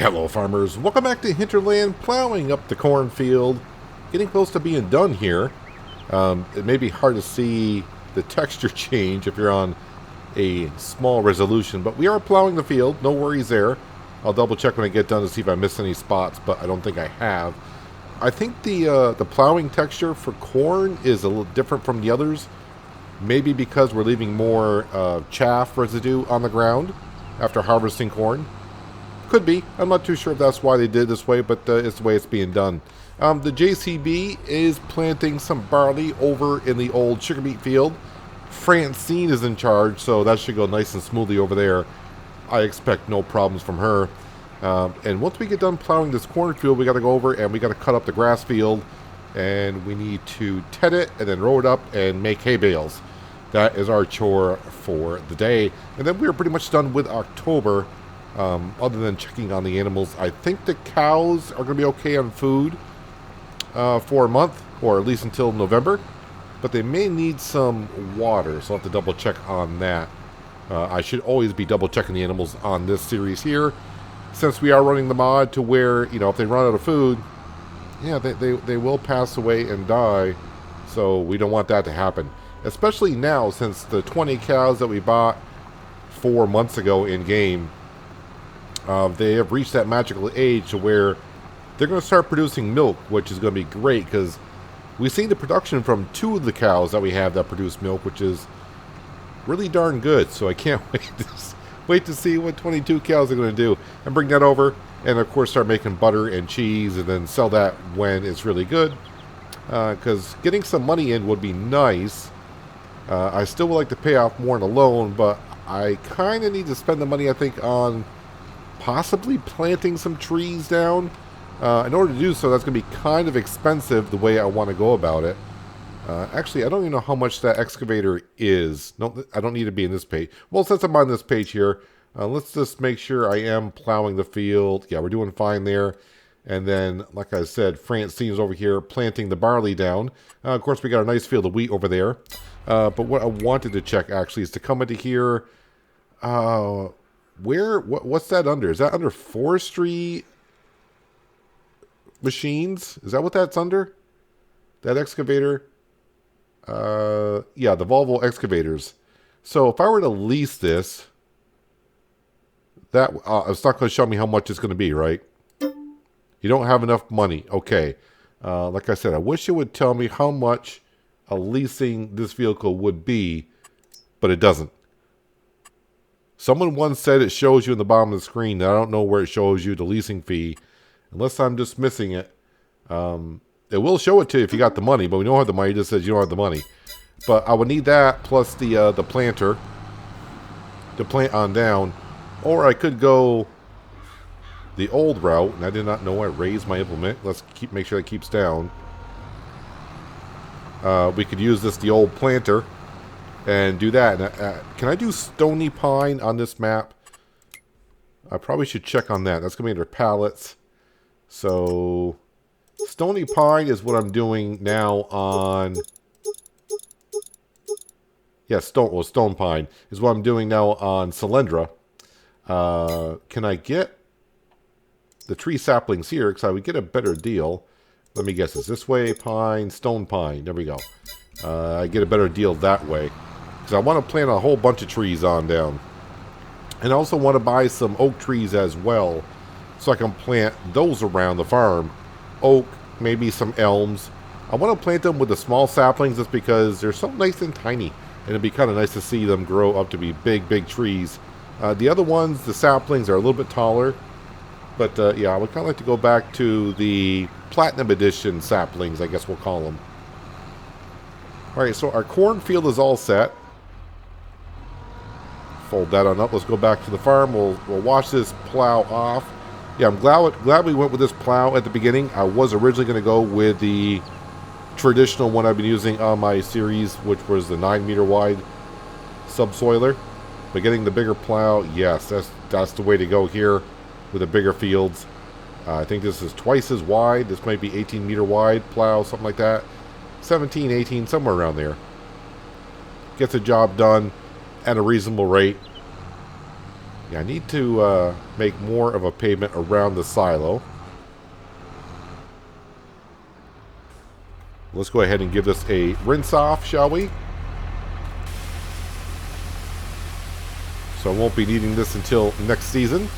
Hello farmers, welcome back to Hinterland, plowing up the cornfield, getting close to being done here. It may be hard to see the texture change if you're on a small resolution, but we are plowing the field, no worries there. I'll double check when I get done to see if I missed any spots, but I don't think I have. I think the plowing texture for corn is a little different from the others, maybe because we're leaving more chaff residue on the ground after harvesting corn. Could be. I'm not too sure if that's why they did it this way, but it's the way it's being done. The JCB is planting some barley over in the old sugar beet field. Francine is in charge, so that should go nice and smoothly over there. I expect no problems from her. And once we get done plowing this cornfield, we got to go over and we got to cut up the grass field. And we need to ted it and then roll it up and make hay bales. That is our chore for the day. And then we're pretty much done with October. Other than checking on the animals, I think the cows are going to be okay on food for a month, or at least until November. But they may need some water, so I'll have to double check on that. I should always be double checking the animals on this series here, since we are running the mod to where, you know, if they run out of food, yeah, they will pass away and die. So we don't want that to happen, especially now since the 20 cows that we bought 4 months ago in game. They have reached that magical age to where they're going to start producing milk, which is going to be great because we've seen the production from 2 of the cows that we have that produce milk, which is really darn good. So I can't wait to see what 22 cows are going to do and bring that over, and of course start making butter and cheese and then sell that when it's really good. Because getting some money in would be nice. I still would like to pay off more in a loan, but I kind of need to spend the money, I think, on possibly planting some trees down. In order to do so, that's going to be kind of expensive the way I want to go about it. Actually, I don't even know how much that excavator is. No, I don't need to be in this page. Well, since I'm on this page here, let's just make sure I am plowing the field. Yeah, we're doing fine there. And then, like I said, Francine's over here planting the barley down. Of course, we got a nice field of wheat over there. But what I wanted to check, actually, is to come into here. What's that under? Is that under forestry machines? Is that what that's under? That excavator? Yeah, the Volvo excavators. So if I were to lease this, that it's not going to show me how much it's going to be, right? You don't have enough money. Okay. Like I said, I wish it would tell me how much a leasing this vehicle would be, but it doesn't. Someone once said it shows you in the bottom of the screen. I don't know where it shows you the leasing fee, unless I'm just missing it. It will show it to you if you got the money, but we don't have the money. It just says you don't have the money. But I would need that plus the planter to plant on down, or I could go the old route. And I did not know I raised my implement. Let's make sure it keeps down. We could use the old planter and do that. Can I do Stony Pine on this map? I probably should check on that. That's going to be under pallets. So Stony Pine is what I'm doing now on... Yeah, Stone Pine is what I'm doing now on Solyndra. Can I get the tree saplings here? Because I would get a better deal. Let me guess. Is this way? Pine, Stone Pine. There we go. I get a better deal that way. Because I want to plant a whole bunch of trees on down. And I also want to buy some oak trees as well, so I can plant those around the farm. Oak, maybe some elms. I want to plant them with the small saplings just because they're so nice and tiny. And it'd be kind of nice to see them grow up to be big, big trees. The other ones, the saplings, are a little bit taller. But yeah, I would kind of like to go back to the Platinum Edition saplings, I guess we'll call them. Alright, so our cornfield is all set. Fold that on up. Let's go back to the farm. We'll wash this plow off. Yeah, I'm glad we went with this plow at the beginning. I was originally going to go with the traditional one I've been using on my series, which was the 9-meter wide subsoiler. But getting the bigger plow, yes, that's the way to go here with the bigger fields. I think this is twice as wide. This might be 18-meter wide plow, something like that. 17, 18, somewhere around there. Gets the job done at a reasonable rate. Yeah, I need to make more of a pavement around the silo. Let's go ahead and give this a rinse off, shall we? So I won't be needing this until next season.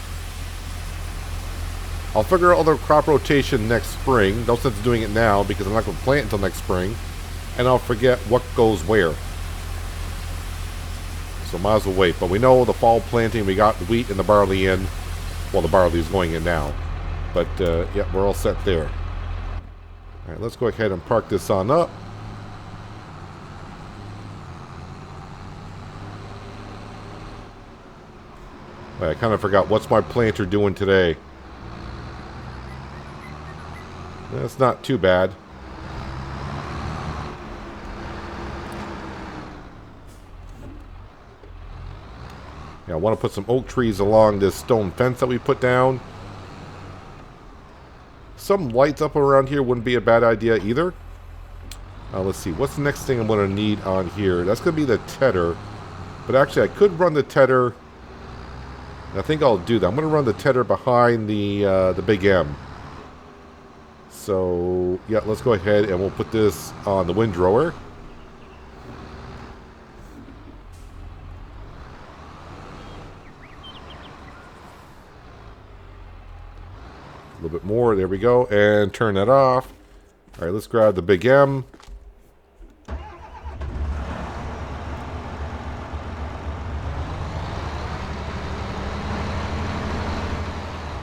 I'll figure out other crop rotation next spring. No sense doing it now because I'm not going to plant until next spring. And I'll forget what goes where. So might as well wait. But we know the fall planting, we got the wheat and the barley in. Well, the barley is going in now. But, yeah, we're all set there. All right, let's go ahead and park this on up. I kind of forgot, what's my planter doing today? That's not too bad. Yeah, I want to put some oak trees along this stone fence that we put down. Some lights up around here wouldn't be a bad idea either. Let's see, what's the next thing I'm going to need on here? That's going to be the tedder. But actually, I could run the tedder. I think I'll do that. I'm going to run the tedder behind the Big M. So, yeah, let's go ahead and we'll put this on the windrower. A little bit more. There we go. And turn that off. All right, let's grab the Big M.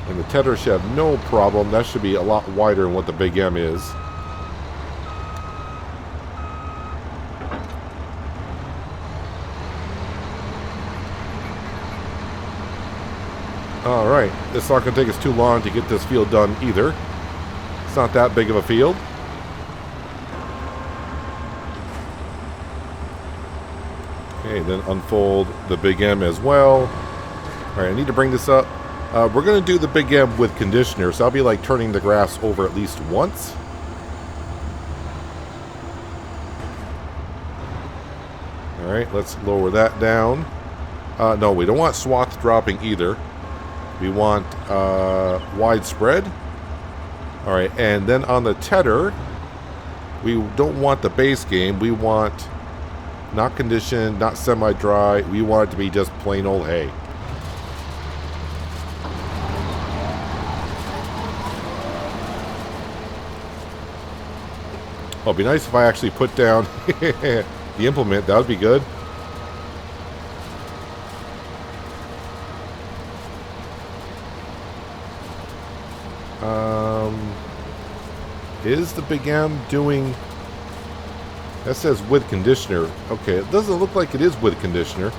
And the tedder should have no problem. That should be a lot wider than what the Big M is. Alright, it's not going to take us too long to get this field done either. It's not that big of a field. Okay, then unfold the Big M as well. Alright, I need to bring this up. We're going to do the Big M with conditioner, so I'll be like turning the grass over at least once. Alright, let's lower that down. No, we don't want swath dropping either. We want widespread. Alright, and then on the tedder, we don't want the base game. We want not conditioned, not semi-dry. We want it to be just plain old hay. Oh, it'd be nice if I actually put down the implement. That would be good. Is the Big M doing... That says with conditioner. Okay, it doesn't look like it is with conditioner.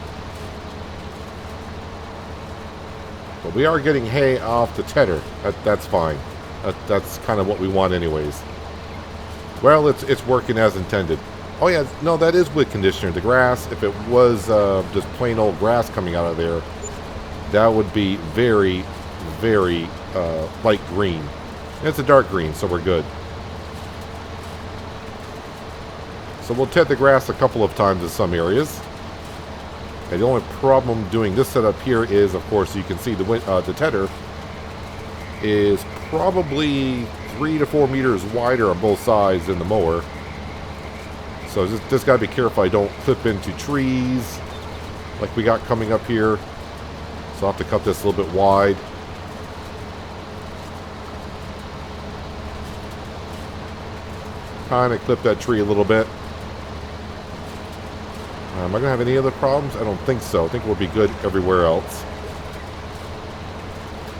But we are getting hay off the tedder. That's fine. That's kind of what we want anyways. Well, it's working as intended. Oh yeah, no, that is with conditioner. The grass, if it was just plain old grass coming out of there, that would be very, very light green. And it's a dark green, so we're good. So we'll ted the grass a couple of times in some areas. And the only problem doing this setup here is, of course, you can see the tedder is probably 3 to 4 meters wider on both sides than the mower. So just got to be careful I don't clip into trees like we got coming up here. So I'll have to cut this a little bit wide. Kind of clip that tree a little bit. Am I going to have any other problems? I don't think so. I think we'll be good everywhere else.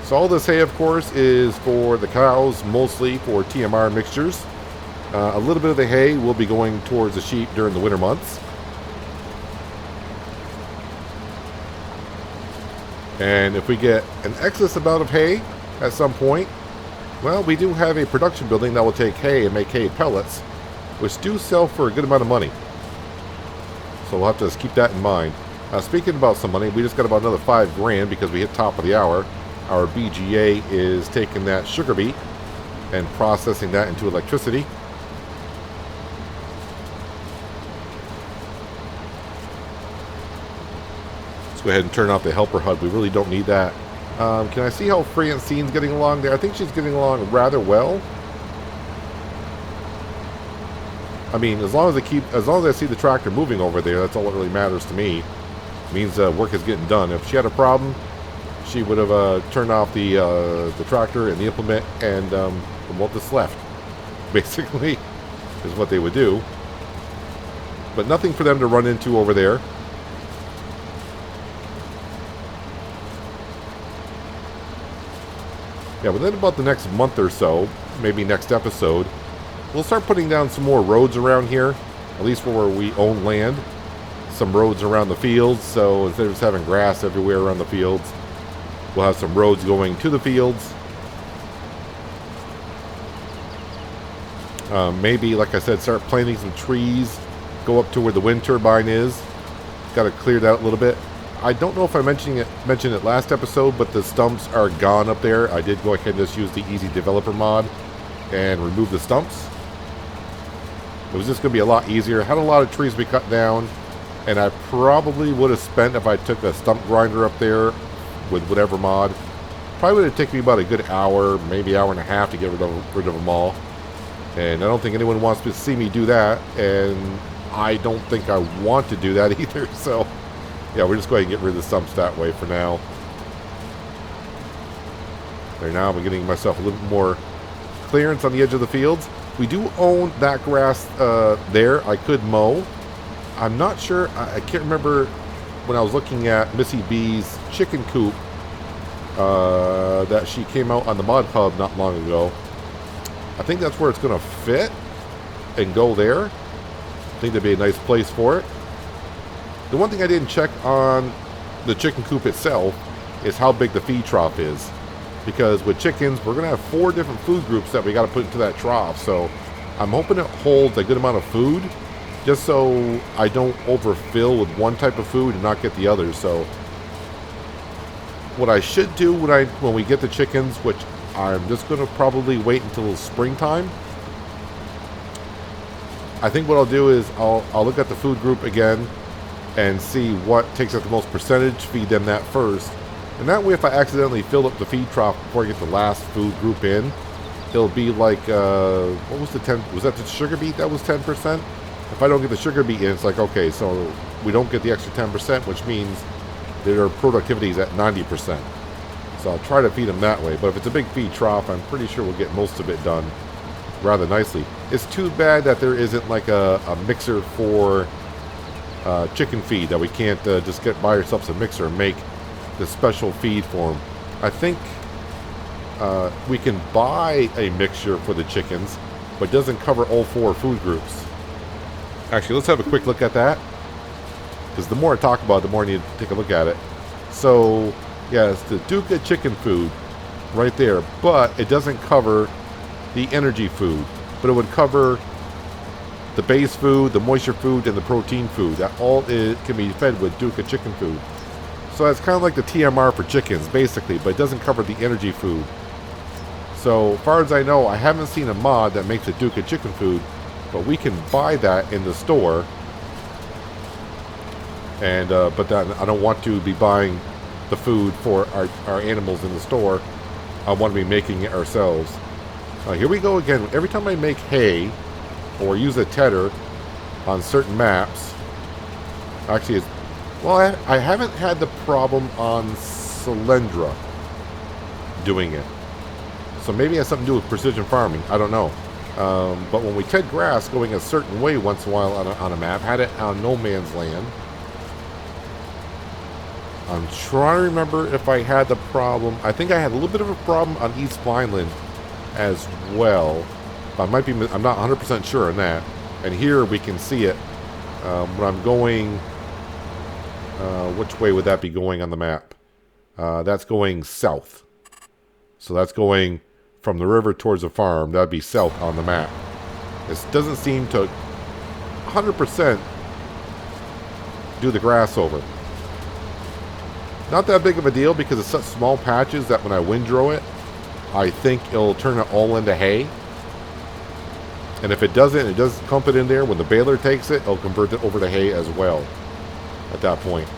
So all this hay, of course, is for the cows, mostly for TMR mixtures. A little bit of the hay will be going towards the sheep during the winter months. And if we get an excess amount of hay at some point, well, we do have a production building that will take hay and make hay pellets, which do sell for a good amount of money. So we'll have to just keep that in mind. Speaking about some money, we just got about another $5 because we hit top of the hour. Our BGA is taking that sugar beet and processing that into electricity. Let's go ahead and turn off the helper HUD. We really don't need that. Can I see how Francine's getting along there? I think she's getting along rather well. I mean, as long as I see the tractor moving over there, that's all that really matters to me. It means work is getting done. If she had a problem, she would have turned off the tractor and the implement and remote this left. Basically, is what they would do. But nothing for them to run into over there. Yeah, within about the next month or so, maybe next episode, we'll start putting down some more roads around here, at least where we own land. Some roads around the fields, so instead of just having grass everywhere around the fields, we'll have some roads going to the fields. Maybe, like I said, start planting some trees, go up to where the wind turbine is. Got to clear that a little bit. I don't know if I mentioned it last episode, but the stumps are gone up there. I did go ahead and just use the Easy Developer mod and remove the stumps. It was just going to be a lot easier. Had a lot of trees we cut down, and I probably would have spent, if I took a stump grinder up there with whatever mod, probably would have taken me about a good hour, maybe hour and a half to get rid of them all. And I don't think anyone wants to see me do that, and I don't think I want to do that either. So, yeah, we're just going to get rid of the stumps that way for now. There, now I'm getting myself a little bit more clearance on the edge of the fields. We do own that grass there. I could mow. I'm not sure. I can't remember when I was looking at Missy B's chicken coop that she came out on the Mod Hub not long ago. I think that's where it's going to fit and go there. I think that'd be a nice place for it. The one thing I didn't check on the chicken coop itself is how big the feed trough is. Because with chickens, we're going to have 4 different food groups that we got to put into that trough. So I'm hoping it holds a good amount of food, just so I don't overfill with one type of food and not get the others. So what I should do when we get the chickens, which I'm just going to probably wait until springtime. I think what I'll do is I'll look at the food group again and see what takes up the most percentage, feed them that first. And that way, if I accidentally fill up the feed trough before I get the last food group in, it'll be like, what was the 10? Was that the sugar beet that was 10%? If I don't get the sugar beet in, it's like, okay, so we don't get the extra 10%, which means their productivity is at 90%. So I'll try to feed them that way. But if it's a big feed trough, I'm pretty sure we'll get most of it done rather nicely. It's too bad that there isn't like a mixer for chicken feed, that we can't just buy ourselves a mixer and make the special feed for them. I think we can buy a mixture for the chickens, but it doesn't cover all 4 food groups. Actually, let's have a quick look at that, because the more I talk about it, the more I need to take a look at it. So yeah, it's the Duca chicken food right there, but it doesn't cover the energy food, but it would cover the base food, the moisture food, and the protein food. That all can be fed with Duca chicken food. So it's kind of like the TMR for chickens, basically, but it doesn't cover the energy food. So, as far as I know, I haven't seen a mod that makes a Duca chicken food, but we can buy that in the store. And but that, I don't want to be buying the food for our animals in the store. I want to be making it ourselves. Here we go again. Every time I make hay or use a tedder on certain maps, actually, I haven't had the problem on Solyndra doing it. So maybe it has something to do with precision farming. I don't know. But when we ted grass going a certain way once in a while on a map, had it on no man's land. I'm trying to remember if I had the problem. I think I had a little bit of a problem on East Vineland as well. But I'm not 100% sure on that. And here we can see it when I'm going. Which way would that be going on the map? That's going south. So that's going from the river towards the farm. That'd be south on the map. This doesn't seem to 100% do the grass over. Not that big of a deal because it's such small patches that when I windrow it, I think it'll turn it all into hay. And if it doesn't, it does clump it in there. When the baler takes it, it'll convert it over to hay as well at that point.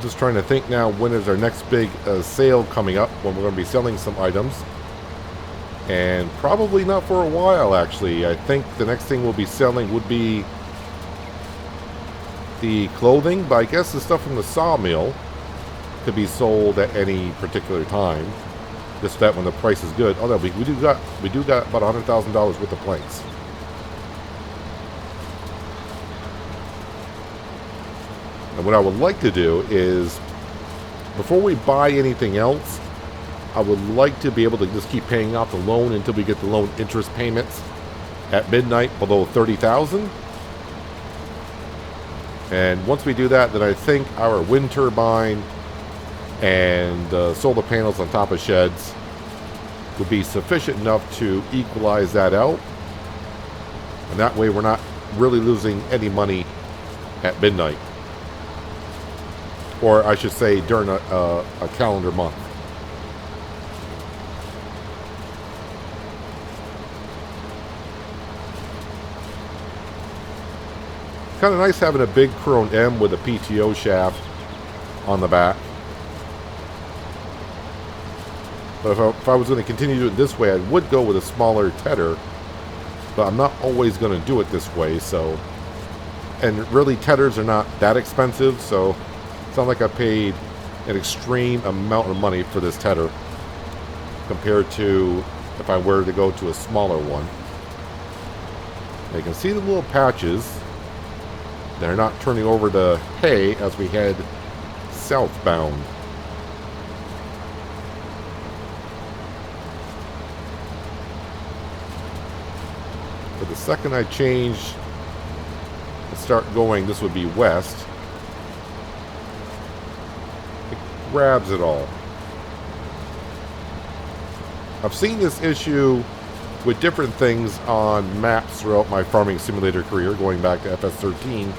Just trying to think now, when is our next big sale coming up, when we're going to be selling some items. And probably not for a while, actually. I think the next thing we'll be selling would be the clothing, but I guess the stuff from the sawmill could be sold at any particular time. Just that when the price is good. Oh no, we do got about $100,000 worth of planks. And what I would like to do is, before we buy anything else, I would like to be able to just keep paying off the loan until we get the loan interest payments at midnight below $30,000. And once we do that, then I think our wind turbine and solar panels on top of sheds would be sufficient enough to equalize that out. And that way we're not really losing any money at midnight. Or I should say during a calendar month. Kind of nice having a big Chrome M with a PTO shaft on the back. But if I was going to continue to do it this way, I would go with a smaller tedder. But I'm not always going to do it this way, so... And really, tedders are not that expensive, so... It's not like I paid an extreme amount of money for this tedder compared to if I were to go to a smaller one. Now you can see the little patches. They're not turning over to hay as we head southbound. But the second I change and start going, this would be west. Grabs it all. I've seen this issue with different things on maps throughout my farming simulator career, going back to FS13.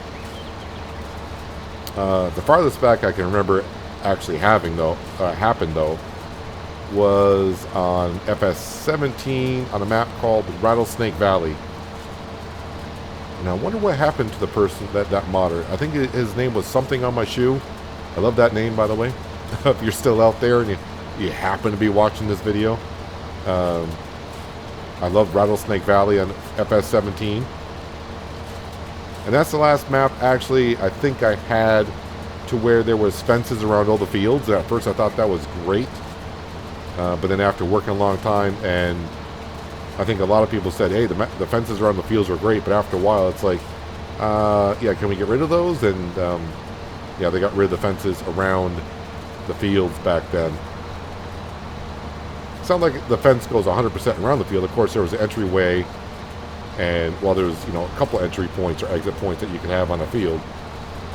The farthest back I can remember actually having happened though was on FS17 on a map called Rattlesnake Valley. And I wonder what happened to the person that modder. I think his name was something on my shoe. I love that name, by the way. If you're still out there and you happen to be watching this video, I love Rattlesnake Valley on FS17. And that's the last map, actually, I think I had to where there was fences around all the fields. At first I thought that was great. But then after working a long time, and I think a lot of people said, hey, the fences around the fields were great, but after a while it's like, yeah, can we get rid of those? And yeah, they got rid of the fences around the fields back then. Sounds like the fence goes 100% around the field. Of course, there was an entryway, and well, there was, you know, a couple entry points or exit points that you could have on a field.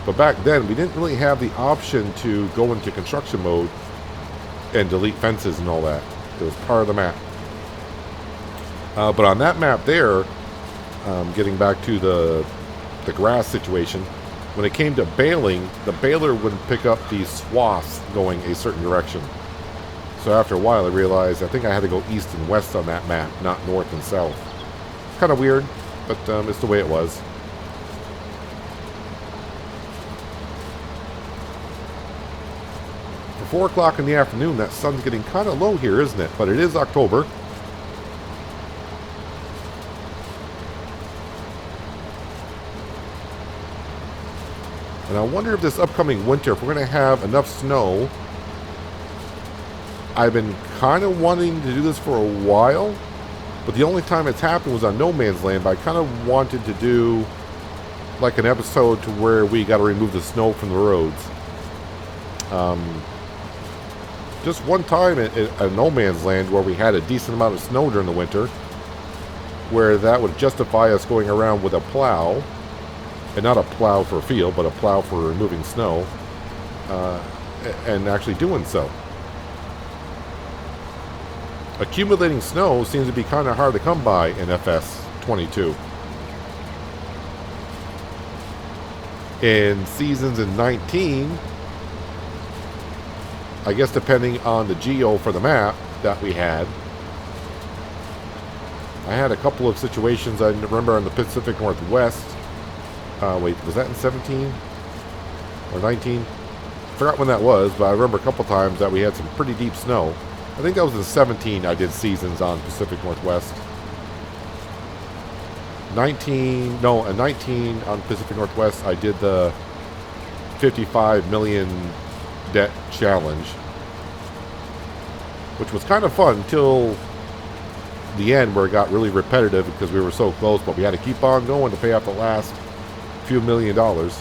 But back then, we didn't really have the option to go into construction mode and delete fences and all that. It was part of the map. But on that map there, getting back to the grass situation, when it came to baling, the baler wouldn't pick up these swaths going a certain direction. So after a while I realized I think I had to go east and west on that map, not north and south. Kind of weird, but it's the way it was. For 4 o'clock in the afternoon, that sun's getting kind of low here, isn't it? But it is October. And I wonder if this upcoming winter, if we're going to have enough snow. I've been kind of wanting to do this for a while, but the only time it's happened was on No Man's Land. But I kind of wanted to do like an episode to where we got to remove the snow from the roads. Just one time at No Man's Land where we had a decent amount of snow during the winter, where that would justify us going around with a plow. And not a plow for a field, but a plow for removing snow, and actually doing so. Accumulating snow seems to be kind of hard to come by in FS22. In seasons in 19, I guess depending on the geo for the map that we had, I had a couple of situations I remember in the Pacific Northwest. Wait, was that in 17 or 19? Forgot when that was, but I remember a couple times that we had some pretty deep snow. I think that was in 17 I did seasons on Pacific Northwest. 19 on Pacific Northwest I did the 55 million debt challenge, which was kind of fun until the end where it got really repetitive because we were so close, but we had to keep on going to pay off the last few $1,000,000.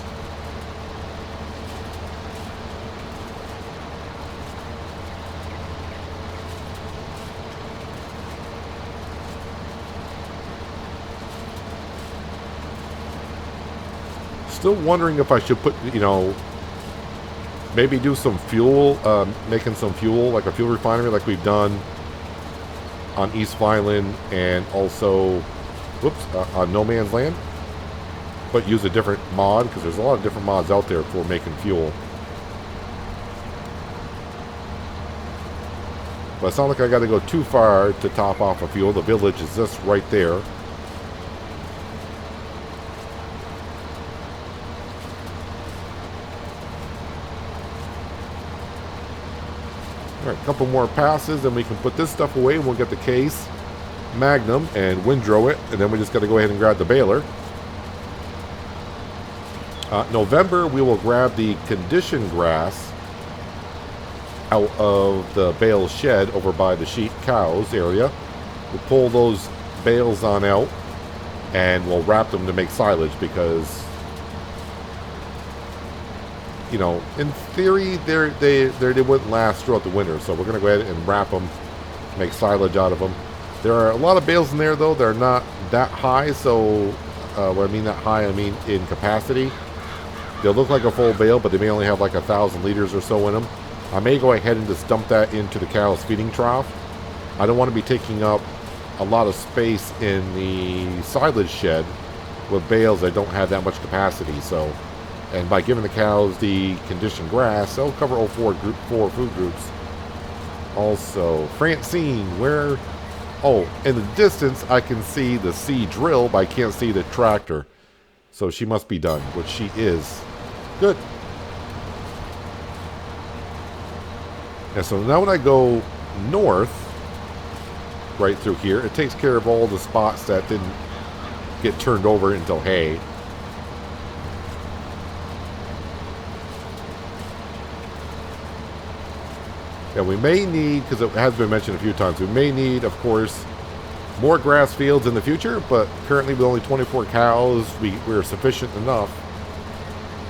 Still wondering if I should put, maybe do some fuel, making some fuel, like a fuel refinery like we've done on East Island and also, on No Man's Land. But use a different mod, because there's a lot of different mods out there for making fuel. But it's not like I got to go too far to top off a fuel. The village is just right there. Alright, a couple more passes and we can put this stuff away and we'll get the case, Magnum, and windrow it, and then we just got to go ahead and grab the baler. November, we will grab the conditioned grass out of the bale shed over by the sheep cows area. We'll pull those bales on out and we'll wrap them to make silage because, in theory, they wouldn't last throughout the winter. So we're going to go ahead and wrap them, make silage out of them. There are a lot of bales in there, though. They're not that high. So when I mean that high, I mean in capacity. They'll look like a full bale, but they may only have like 1,000 liters or so in them. I may go ahead and just dump that into the cow's feeding trough. I don't want to be taking up a lot of space in the silage shed with bales that don't have that much capacity. So, and by giving the cows the conditioned grass, they'll cover all four food groups. Also, Francine, where? Oh, in the distance, I can see the C drill, but I can't see the tractor. So she must be done, which she is. Good. And so now when I go north, right through here, it takes care of all the spots that didn't get turned over into hay. And we may need, because it has been mentioned a few times, we may need, of course, more grass fields in the future, but currently with only 24 cows, we're sufficient enough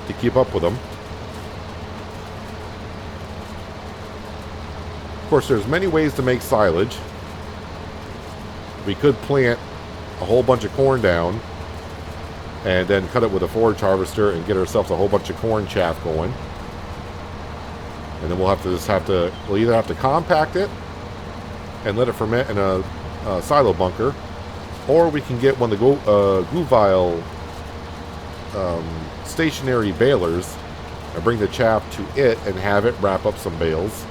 to keep up with them. Of course, there's many ways to make silage. We could plant a whole bunch of corn down and then cut it with a forage harvester and get ourselves a whole bunch of corn chaff going. And then we'll either have to compact it and let it ferment in a silo bunker, or we can get one of the Guvile stationary balers and bring the chaff to it and have it wrap up some bales.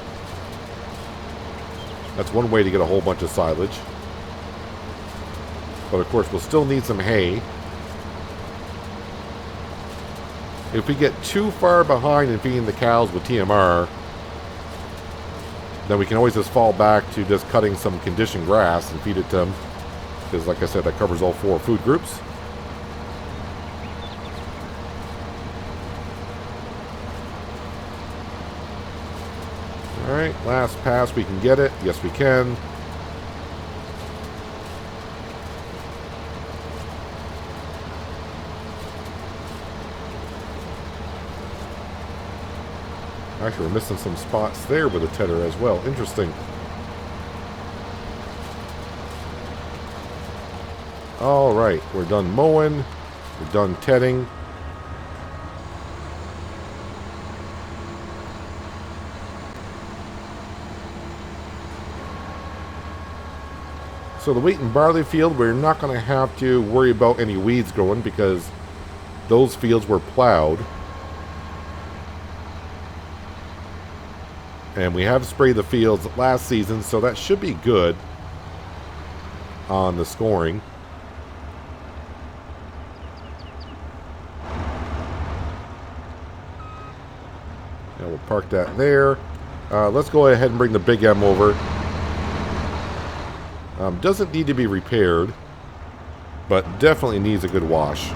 That's one way to get a whole bunch of silage. But of course, we'll still need some hay. If we get too far behind in feeding the cows with TMR, then we can always just fall back to just cutting some conditioned grass and feed it to them. Because like I said, that covers all four food groups. Alright, last pass, we can get it. Yes, we can. Actually, we're missing some spots there with a tedder as well. Interesting. Alright, we're done mowing. We're done tedding. So the wheat and barley field, we're not going to have to worry about any weeds growing because those fields were plowed. And we have sprayed the fields last season, so that should be good on the scoring. Now we'll park that there. Let's go ahead and bring the Big M over. Doesn't need to be repaired, but definitely needs a good wash.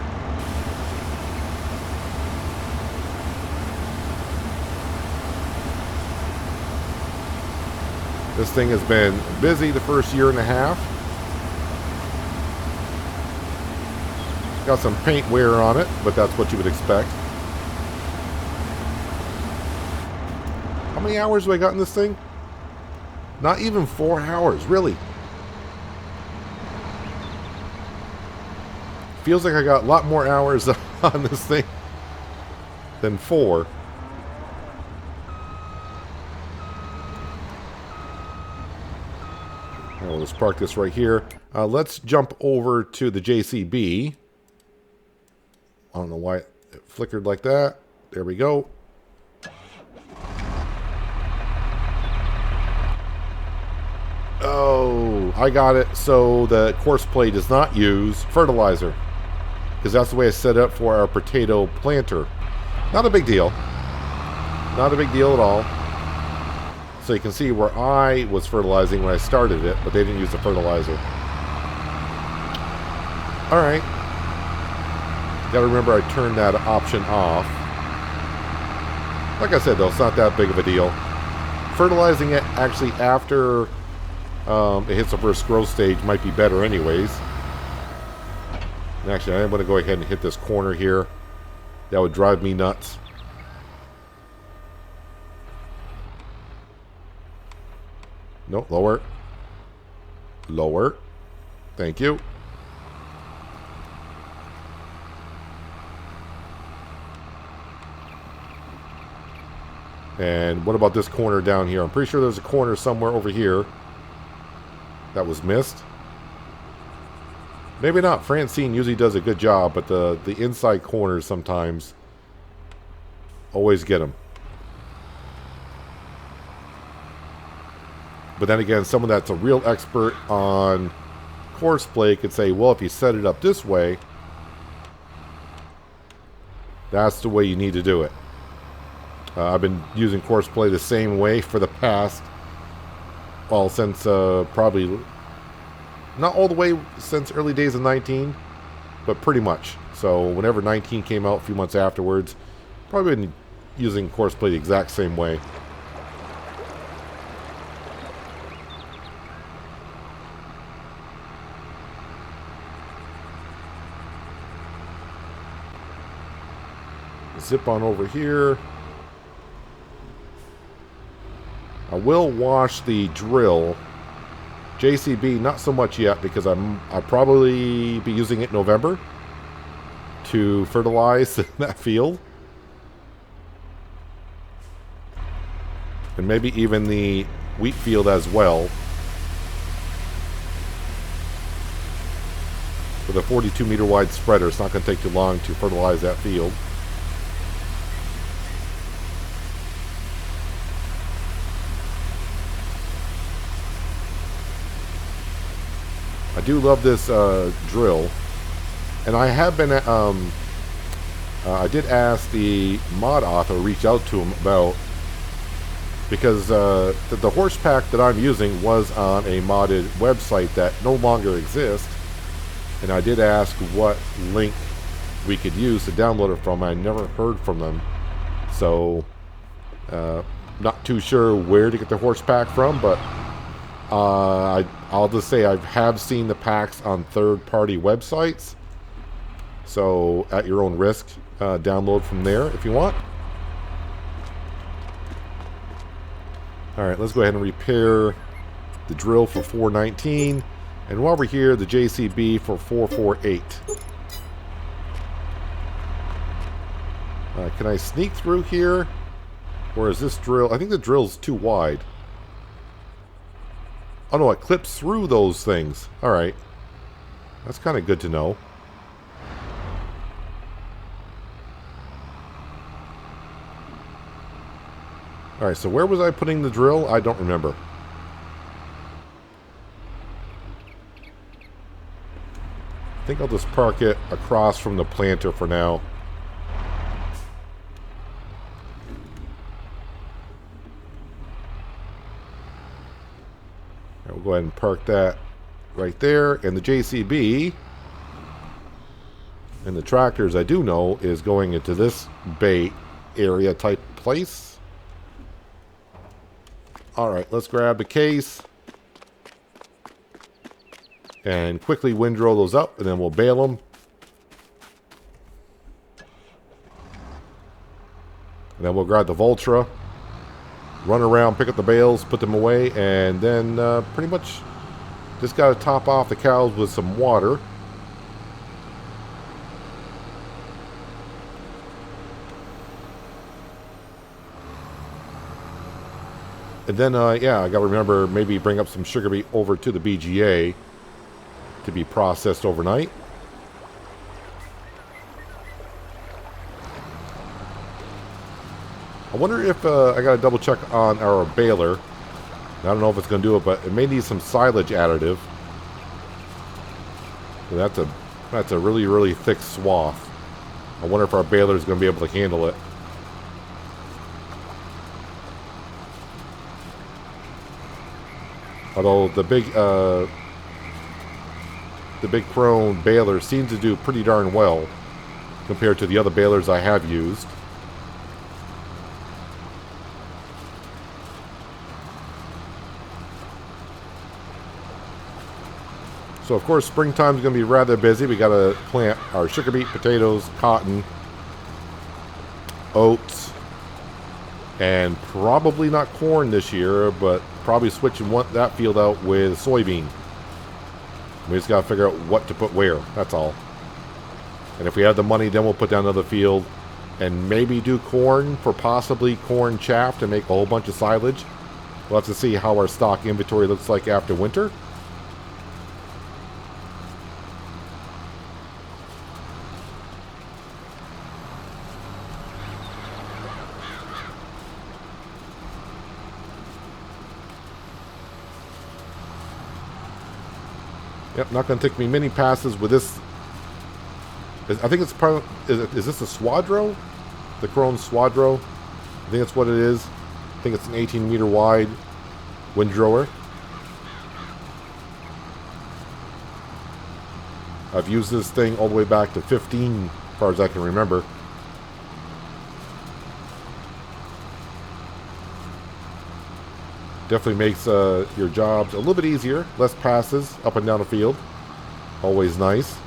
This thing has been busy the first year and a half. Got some paint wear on it, but that's what you would expect. How many hours do I got in this thing? Not even 4 hours, really. Feels like I got a lot more hours on this thing than 4. We'll just park this right here. Let's jump over to the JCB. I don't know why it flickered like that. There we go. Oh, I got it. So the course play does not use fertilizer, because that's the way it's set up for our potato planter. Not a big deal. Not a big deal at all. So you can see where I was fertilizing when I started it, but they didn't use the fertilizer. Alright. Gotta remember I turned that option off. Like I said though, it's not that big of a deal. Fertilizing it actually after it hits the first growth stage might be better anyways. And actually, I'm going to go ahead and hit this corner here. That would drive me nuts. No, lower. Lower. Thank you. And what about this corner down here? I'm pretty sure there's a corner somewhere over here that was missed. Maybe not. Francine usually does a good job, but the inside corners sometimes always get them. But then again, someone that's a real expert on course play could say, well, if you set it up this way, that's the way you need to do it. I've been using course play the same way for the past, well, since probably not all the way since early days of 19, but pretty much. So whenever 19 came out a few months afterwards, probably been using course play the exact same way. Zip on over here. I will wash the drill. JCB, not so much yet, because I'll probably be using it in November to fertilize that field. And maybe even the wheat field as well. With a 42 meter wide spreader, it's not going to take too long to fertilize that field. I do love this drill, and I have been I did ask the mod author, reach out to him about, because the horse pack that I'm using was on a modded website that no longer exists, and I did ask what link we could use to download it from. I never heard from them, so not too sure where to get the horse pack from, but I'll just say I have seen the packs on third-party websites, so at your own risk, download from there if you want. Alright, let's go ahead and repair the drill for 419, and while we're here, the JCB for 448. Can I sneak through here, or is this drill, I think the drill's too wide. Oh no, it clips through those things. Alright. That's kind of good to know. Alright, so where was I putting the drill? I don't remember. I think I'll just park it across from the planter for now. Right, we'll go ahead and park that right there. And the JCB and the tractors, I do know, is going into this bay area type place. Alright, let's grab the case and quickly windrow those up, and then we'll bale them. And then we'll grab the Voltra, run around, pick up the bales, put them away, and then pretty much just got to top off the cows with some water. And then, yeah, I got to remember maybe bring up some sugar beet over to the BGA to be processed overnight. I wonder if I got to double check on our baler. I don't know if it's going to do it, but it may need some silage additive. That's a really, really thick swath. I wonder if our baler is going to be able to handle it. Although the big Crone baler seems to do pretty darn well compared to the other balers I have used. So of course springtime is going to be rather busy. We got to plant our sugar beet, potatoes, cotton, oats, and probably not corn this year, but probably switching that field out with soybean. We just got to figure out what to put where. That's all. And if we have the money, then we'll put down another field and maybe do corn for possibly corn chaff to make a whole bunch of silage. We'll have to see how our stock inventory looks like after winter. Yep, not going to take me many passes with this. I think it's part of, is this a Swadro? The Crone Swadro? I think that's what it is. I think it's an 18-meter wide windrower. I've used this thing all the way back to 15, as far as I can remember. Definitely makes your jobs a little bit easier. Less passes up and down the field. Always nice.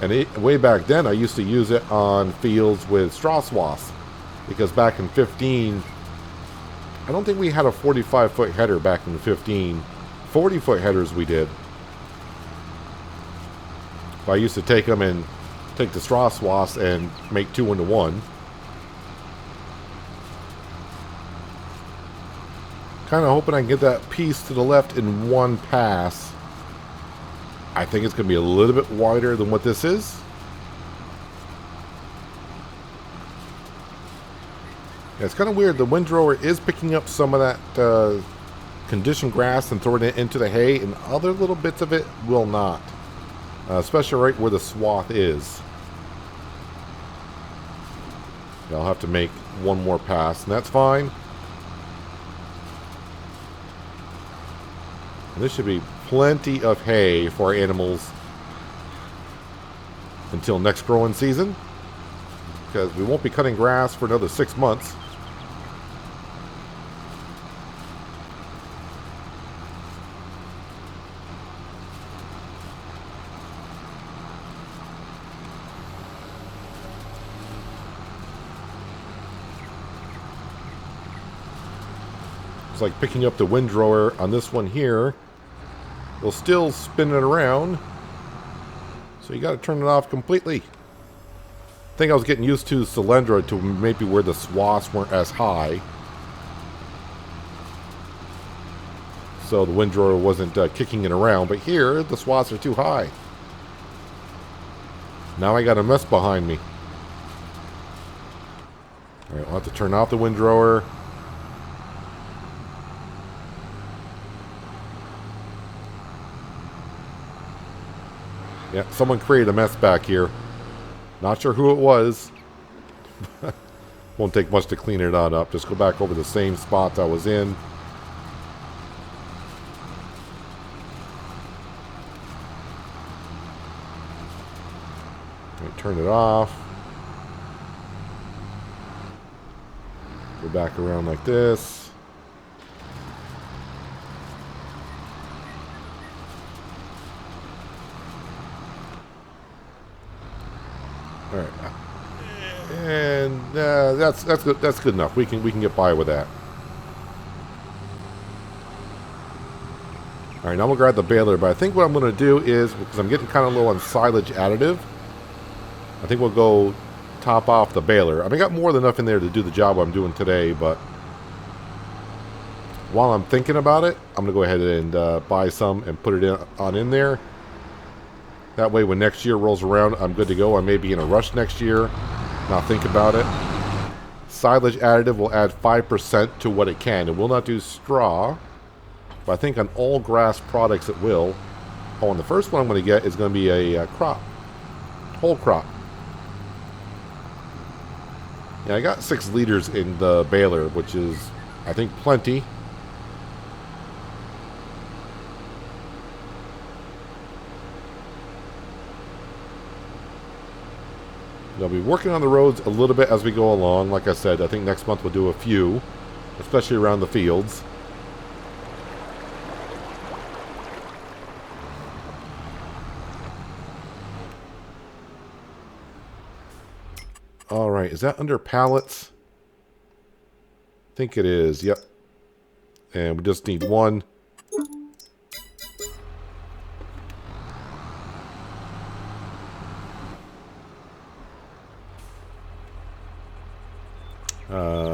And way back then, I used to use it on fields with straw swaths. Because back in 15, I don't think we had a 45-foot header back in 15. 40-foot headers we did. But I used to take them and take the straw swaths and make 2 into 1. Kind of hoping I can get that piece to the left in one pass. I think it's going to be a little bit wider than what this is. Yeah, it's kind of weird. The windrower is picking up some of that conditioned grass and throwing it into the hay, and other little bits of it will not. Especially right where the swath is. Yeah, I'll have to make one more pass, and that's fine. This should be plenty of hay for our animals until next growing season, because we won't be cutting grass for another 6 months. It's like picking up the windrower on this one here. We'll still spin it around, so you got to turn it off completely. I think I was getting used to Cylindra to maybe where the swaths weren't as high, so the windrower wasn't kicking it around. But here, the swaths are too high. Now I got a mess behind me. All right, I'll have to turn off the windrower. Yeah, someone created a mess back here. Not sure who it was. Won't take much to clean it on up. Just go back over the same spots I was in. turn it off. Go back around like this. All right. And that's good. That's good enough. We can get by with that. All right, now we'll grab the baler. But I think what I'm going to do is, because I'm getting kind of low on silage additive, I think we'll go top off the baler. I mean, I got more than enough in there to do the job I'm doing today. But while I'm thinking about it, I'm going to go ahead and buy some and put it in there. That way, when next year rolls around, I'm good to go. I may be in a rush next year. Now think about it. Silage additive will add 5% to what it can. It will not do straw, but I think on all grass products it will. Oh, and the first one I'm going to get is going to be a crop. Whole crop. Yeah, I got 6 liters in the baler, which is, I think, plenty. I'll be working on the roads a little bit as we go along. Like I said, I think next month we'll do a few, especially around the fields. All right, is that under pallets? I think it is, yep. And we just need one.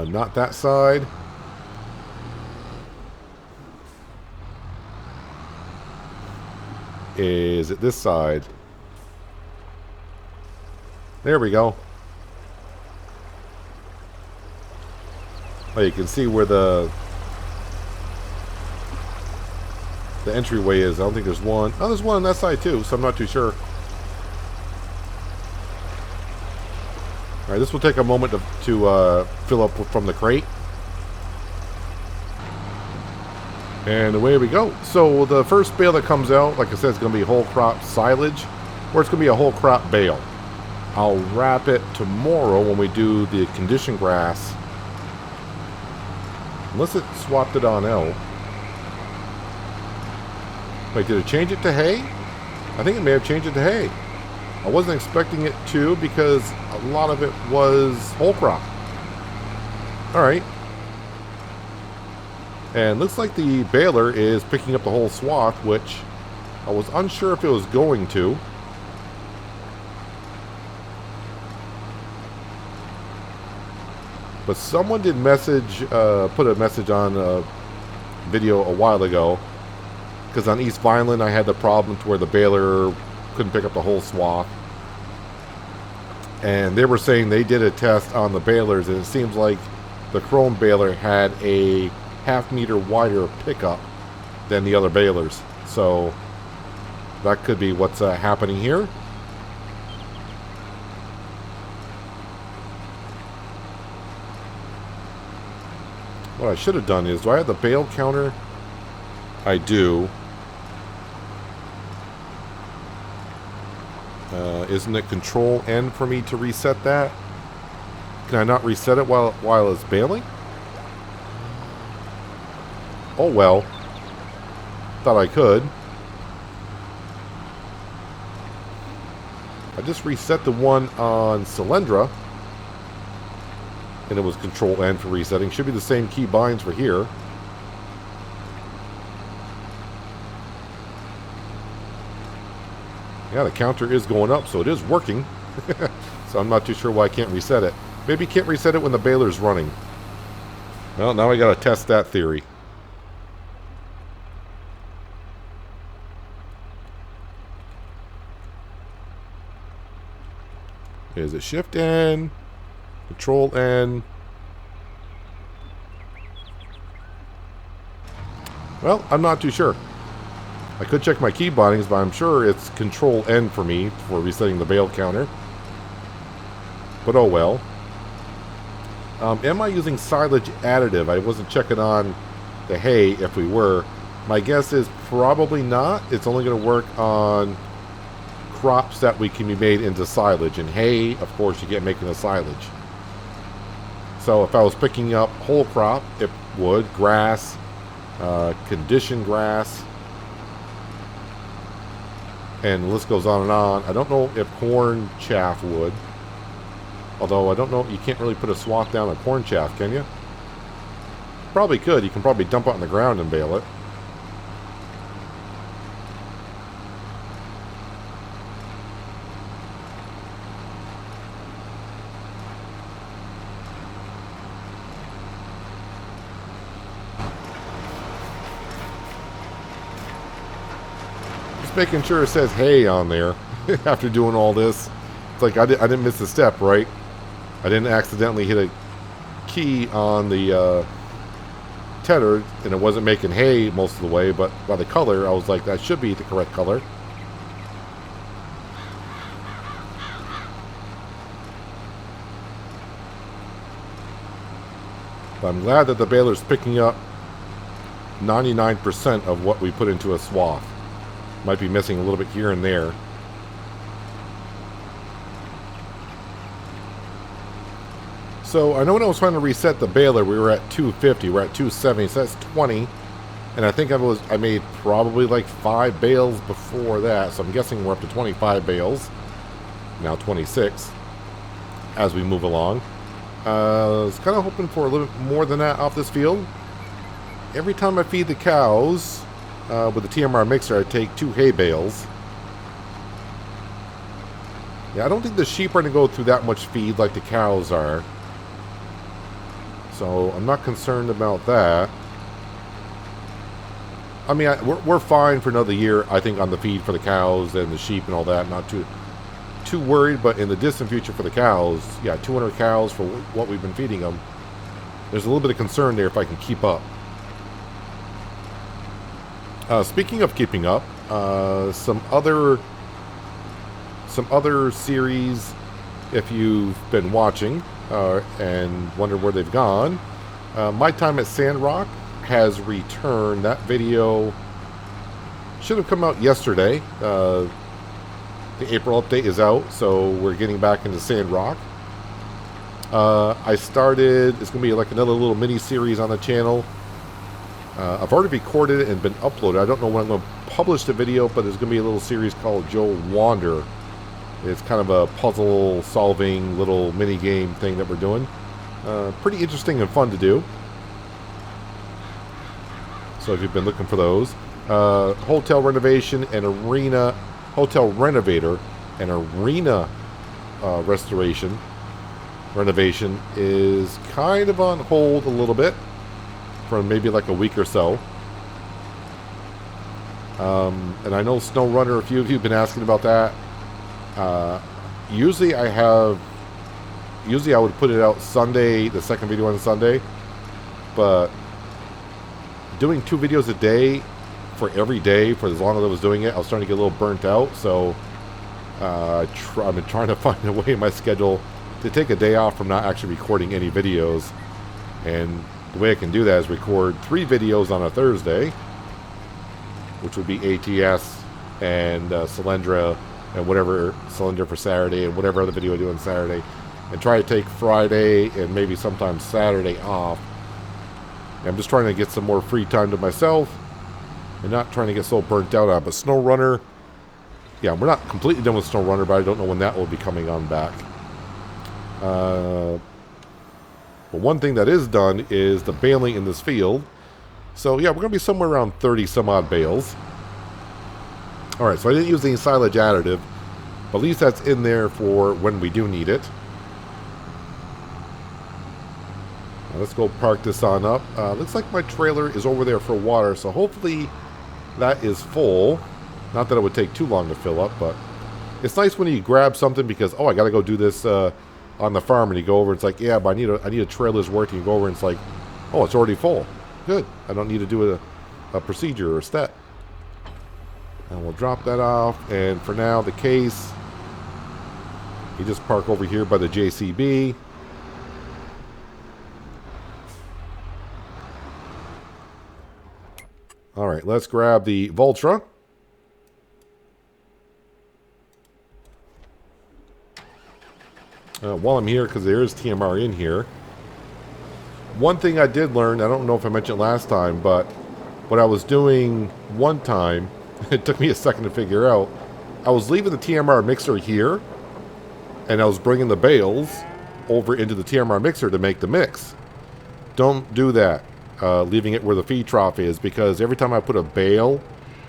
Not that side. Is it this side? There we go. Oh, you can see where the entryway is. I don't think there's one. Oh, there's one on that side too, so I'm not too sure. Alright, this will take a moment to fill up from the crate. And away we go. So the first bale that comes out, like I said, is going to be whole crop silage, or it's going to be a whole crop bale. I'll wrap it tomorrow when we do the conditioned grass. Unless it swapped it on out. Wait, did it change it to hay? I think it may have changed it to hay. I wasn't expecting it to because a lot of it was whole crop. Alright. And looks like the baler is picking up the whole swath, which I was unsure if it was going to. But someone did put a message on a video a while ago. Because on East Vineland I had the problem to where the baler couldn't pick up the whole swath. And they were saying they did a test on the balers, and it seems like the chrome baler had a half-meter wider pickup than the other balers. So that could be what's happening here. What I should have done is, do I have the bale counter? I do. Isn't it Control N for me to reset that? Can I not reset it while it's baling? Oh well. Thought I could. I just reset the one on Cylindra, and it was Control N for resetting. Should be the same key binds for here. Yeah, the counter is going up, so it is working. So I'm not too sure why I can't reset it. Maybe you can't reset it when the baler's running. Well, now I gotta test that theory. Is it Shift N? Control N? Well, I'm not too sure. I could check my key bindings, but I'm sure it's Control N for me for resetting the bale counter. But oh well. Am I using silage additive? I wasn't checking on the hay if we were. My guess is probably not. It's only going to work on crops that we can be made into silage. And hay, of course, you get making the silage. So if I was picking up whole crop, it would. Grass, conditioned grass, and the list goes on and on. I don't know if corn chaff would. Although I don't know, you can't really put a swath down on corn chaff, can you? Probably could. You can probably dump it on the ground and bale it. Just making sure it says hay on there after doing all this. It's like I didn't miss a step, right? I didn't accidentally hit a key on the tedder, and it wasn't making hay most of the way, but by the color, I was like, that should be the correct color. But I'm glad that the baler's picking up 99% of what we put into a swath. Might be missing a little bit here and there. So I know when I was trying to reset the baler, we were at 250. We're at 270, so that's 20. And I think I made probably like 5 bales before that. So I'm guessing we're up to 25 bales. Now 26 as we move along. I was kind of hoping for a little bit more than that off this field. Every time I feed the cows with the TMR mixer, I take 2 hay bales. Yeah, I don't think the sheep are going to go through that much feed like the cows are. So I'm not concerned about that. I mean, we're fine for another year, I think, on the feed for the cows and the sheep and all that. Not too worried, but in the distant future for the cows, yeah, 200 cows for what we've been feeding them. There's a little bit of concern there if I can keep up. Speaking of keeping up, some other series, if you've been watching and wonder where they've gone, My Time at Sandrock has returned. That video should have come out yesterday. The April update is out, so we're getting back into Sandrock. I started, it's going to be like another little mini series on the channel. I've already recorded it and been uploaded. I don't know when I'm going to publish the video, but there's going to be a little series called Joe Wander. It's kind of a puzzle solving little mini game thing that we're doing. Pretty interesting and fun to do. So if you've been looking for those. Hotel renovation and arena, hotel renovator and arena renovation is kind of on hold a little bit for maybe like a week or so. And I know SnowRunner, a few of you have been asking about that. Usually I would put it out Sunday, the second video on Sunday, but doing 2 videos a day for every day for as long as I was doing it, I was starting to get a little burnt out. So I've been trying to find a way in my schedule to take a day off from not actually recording any videos. And the way I can do that is record 3 videos on a Thursday, which would be ATS and Solyndra and whatever, Solyndra for Saturday and whatever other video I do on Saturday, and try to take Friday and maybe sometimes Saturday off. And I'm just trying to get some more free time to myself and not trying to get so burnt out on it. But SnowRunner, yeah, we're not completely done with SnowRunner, but I don't know when that will be coming on back. But one thing that is done is the baling in this field. So yeah, we're going to be somewhere around 30 some odd bales. Alright, so I didn't use any silage additive, but at least that's in there for when we do need it. Now let's go park this on up. Looks like my trailer is over there for water, so hopefully that is full. Not that it would take too long to fill up, but it's nice when you grab something because, oh, I got to go do this on the farm, and you go over, it's like, yeah, but I need a trailer's worth, and you go over, and it's like, oh, it's already full. Good. I don't need to do a procedure or a step. And we'll drop that off, and for now, the case, you just park over here by the JCB. All right, let's grab the Voltra. while I'm here, because there is TMR in here. One thing I did learn, I don't know if I mentioned last time, but what I was doing one time, it took me a second to figure out. I was leaving the TMR mixer here, and I was bringing the bales over into the TMR mixer to make the mix. Don't do that, leaving it where the feed trough is, because every time I put a bale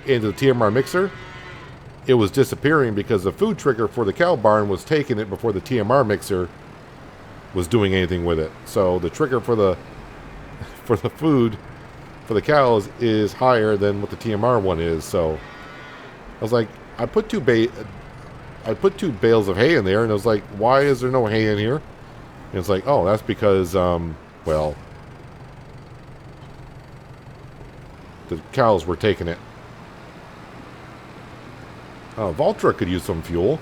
into the TMR mixer, it was disappearing because the food trigger for the cow barn was taking it before the TMR mixer was doing anything with it. So the trigger for the food for the cows is higher than what the TMR one is. So I was like, I put two bales of hay in there, and I was like, why is there no hay in here? And it's like, oh, that's because well, the cows were taking it. Valtra could use some fuel.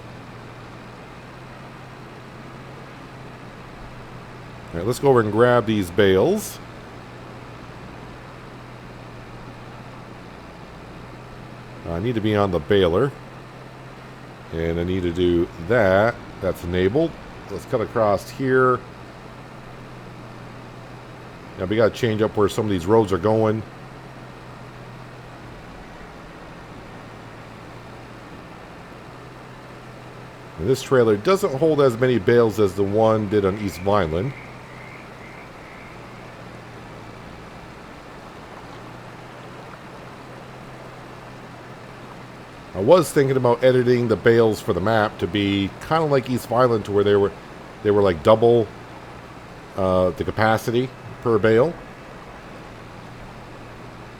All right, let's go over and grab these bales. I need to be on the baler. And I need to do that. That's enabled. Let's cut across here. Now we got to change up where some of these roads are going. And this trailer doesn't hold as many bales as the one did on East Vineland. I was thinking about editing the bales for the map to be kind of like East Vineland, to where they were like double the capacity per bale,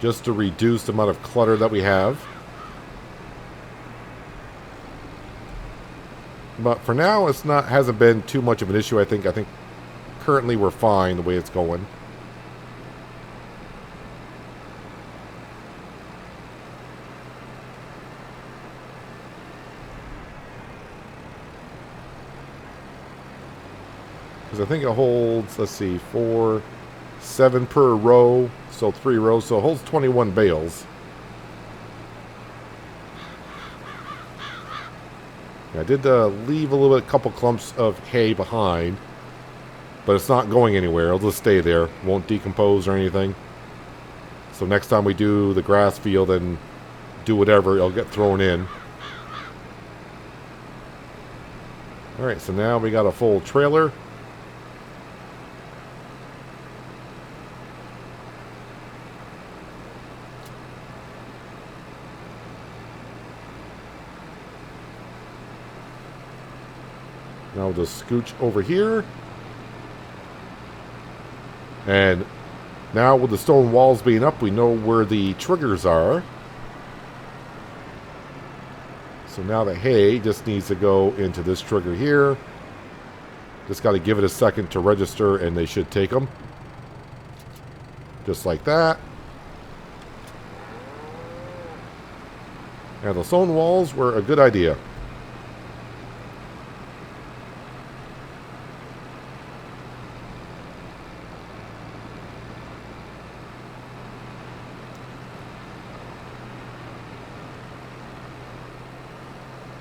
just to reduce the amount of clutter that we have. But for now, hasn't been too much of an issue. I think currently we're fine the way it's going. Because I think it holds, let's see, 7 per row, so 3 rows, so it holds 21 bales. I did leave a couple clumps of hay behind, but it's not going anywhere. It'll just stay there. Won't decompose or anything. So next time we do the grass field and do whatever, it'll get thrown in. Alright, so now we got a full trailer. Now we'll just scooch over here. And now with the stone walls being up, we know where the triggers are. So now the hay just needs to go into this trigger here. Just got to give it a second to register, and they should take them. Just like that. And the stone walls were a good idea.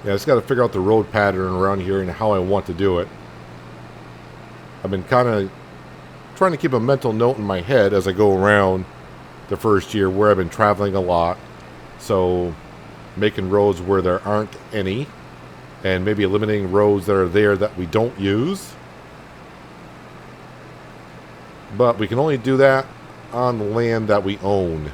Yeah, I just got to figure out the road pattern around here and how I want to do it. I've been kind of trying to keep a mental note in my head as I go around the first year where I've been traveling a lot. So making roads where there aren't any, and maybe eliminating roads that are there that we don't use. But we can only do that on the land that we own.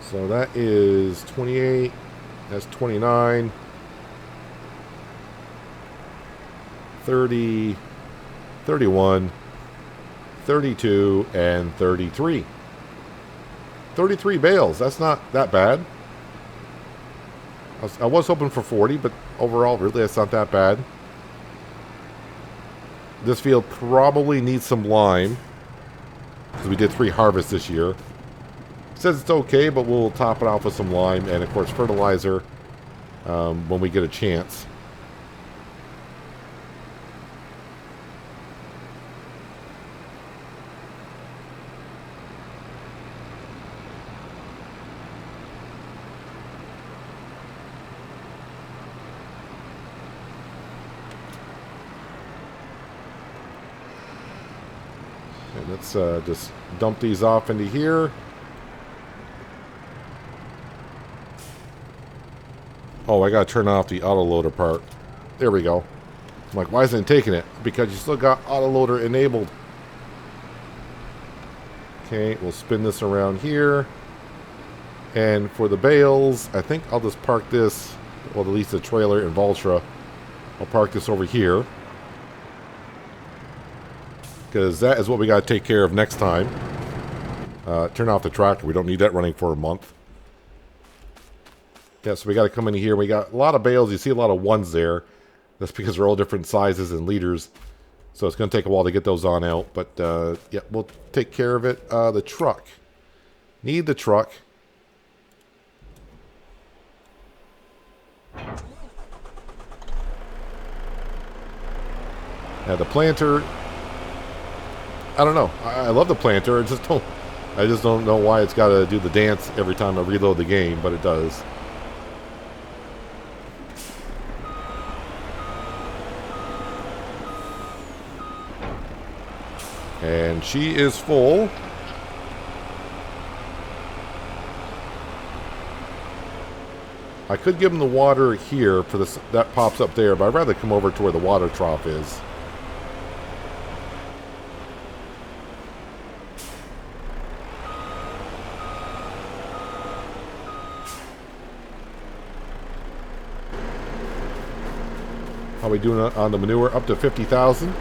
So that is 28, that's 29, 30, 31, 32, and 33. 33 bales, that's not that bad. I was hoping for 40, but overall, really, that's not that bad. This field probably needs some lime, because we did 3 harvests this year. Says it's okay, but we'll top it off with some lime and, of course, fertilizer when we get a chance. let's just dump these off into here. Oh, I gotta turn off the autoloader part. There we go. I'm like, why isn't it taking it? Because you still got autoloader enabled. Okay, we'll spin this around here. And for the bales, I think I'll just park this, well, at least the trailer in Valtra. I'll park this over here. Because that is what we got to take care of next time. Turn off the tractor. We don't need that running for a month. Yeah, so we got to come in here. We got a lot of bales. You see a lot of ones there. That's because they're all different sizes and liters. So it's going to take a while to get those on out. But, yeah, we'll take care of it. The truck. Need the truck. Now the planter, I don't know. I love the planter. I just don't know why it's got to do the dance every time I reload the game, but it does. And she is full. I could give them the water here for this that pops up there, but I'd rather come over to where the water trough is. How are we doing on the manure? Up to 50,000.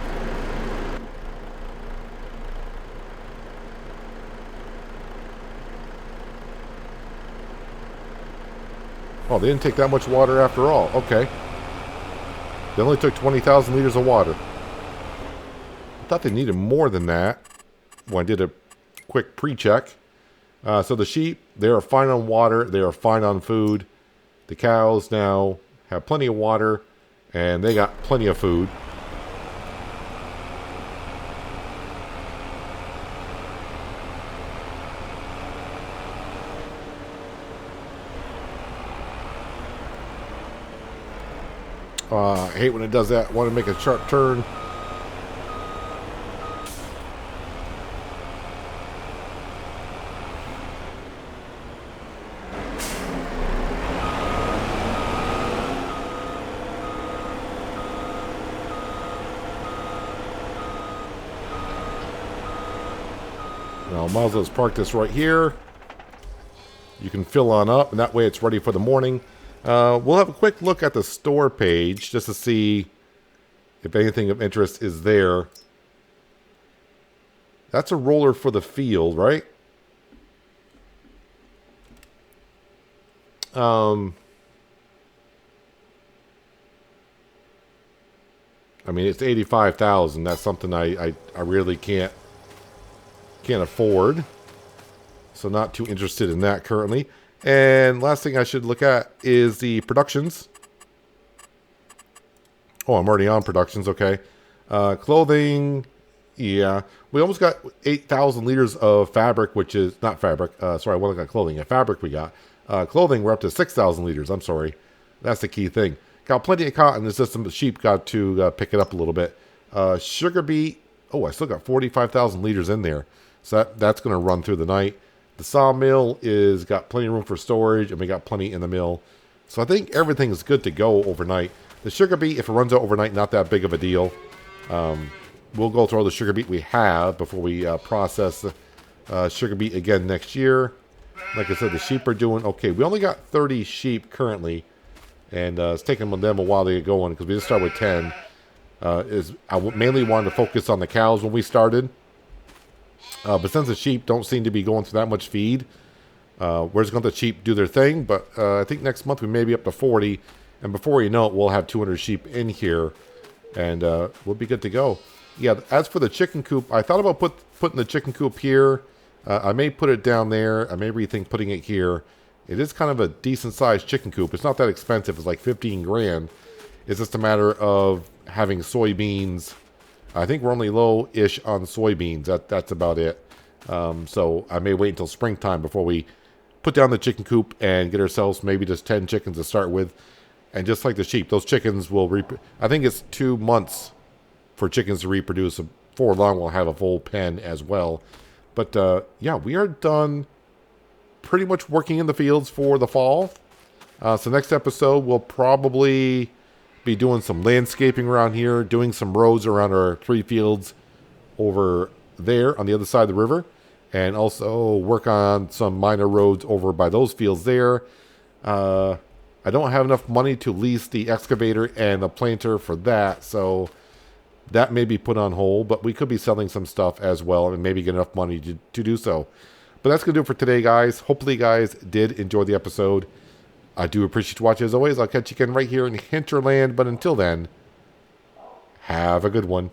Oh, they didn't take that much water after all. Okay. They only took 20,000 liters of water. I thought they needed more than that when I did a quick pre-check. So the sheep, they are fine on water. They are fine on food. The cows now have plenty of water, and they got plenty of food. I hate when it does that. I want to make a sharp turn. Now, might as well just park this right here. You can fill on up, and that way it's ready for the morning. We'll have a quick look at the store page just to see if anything of interest is there. That's a roller for the field, right? I mean, it's 85,000. That's something I really can't afford. So not too interested in that currently. And last thing I should look at is the productions. Oh, I'm already on productions. Okay. Clothing. Yeah. We almost got 8,000 liters of fabric, which is not fabric. Sorry, I wasn't got clothing. Yeah, fabric we got. Clothing, we're up to 6,000 liters. I'm sorry. That's the key thing. Got plenty of cotton. It's just the sheep got to pick it up a little bit. Sugar beet. Oh, I still got 45,000 liters in there. So that's going to run through the night. The sawmill is got plenty of room for storage, and we got plenty in the mill. So I think everything is good to go overnight. The sugar beet, if it runs out overnight, not that big of a deal. We'll go through all the sugar beet we have before we process the sugar beet again next year. Like I said, the sheep are doing okay. We only got 30 sheep currently, and it's taking them a while to get going because we just started with 10. I mainly wanted to focus on the cows when we started. But since the sheep don't seem to be going through that much feed, we're just going to let the sheep do their thing. But I think next month we may be up to 40. And before you know it, we'll have 200 sheep in here. And we'll be good to go. Yeah, as for the chicken coop, I thought about putting the chicken coop here. I may put it down there. I may rethink putting it here. It is kind of a decent-sized chicken coop. It's not that expensive. It's like 15 grand. It's just a matter of having soybeans. I think we're only low-ish on soybeans. That's about it. So I may wait until springtime before we put down the chicken coop and get ourselves maybe just 10 chickens to start with. And just like the sheep, those chickens will I think it's 2 months for chickens to reproduce before long we'll have a full pen as well. But yeah, we are done pretty much working in the fields for the fall. So next episode, we'll probably be doing some landscaping around here, doing some roads around our 3 fields over there on the other side of the river, and also work on some minor roads over by those fields there. I don't have enough money to lease the excavator and the planter for that, so that may be put on hold, but we could be selling some stuff as well and maybe get enough money to do so. But that's going to do it for today, guys. Hopefully you guys did enjoy the episode. I do appreciate you watching as always. I'll catch you again right here in Hinterland. But until then, have a good one.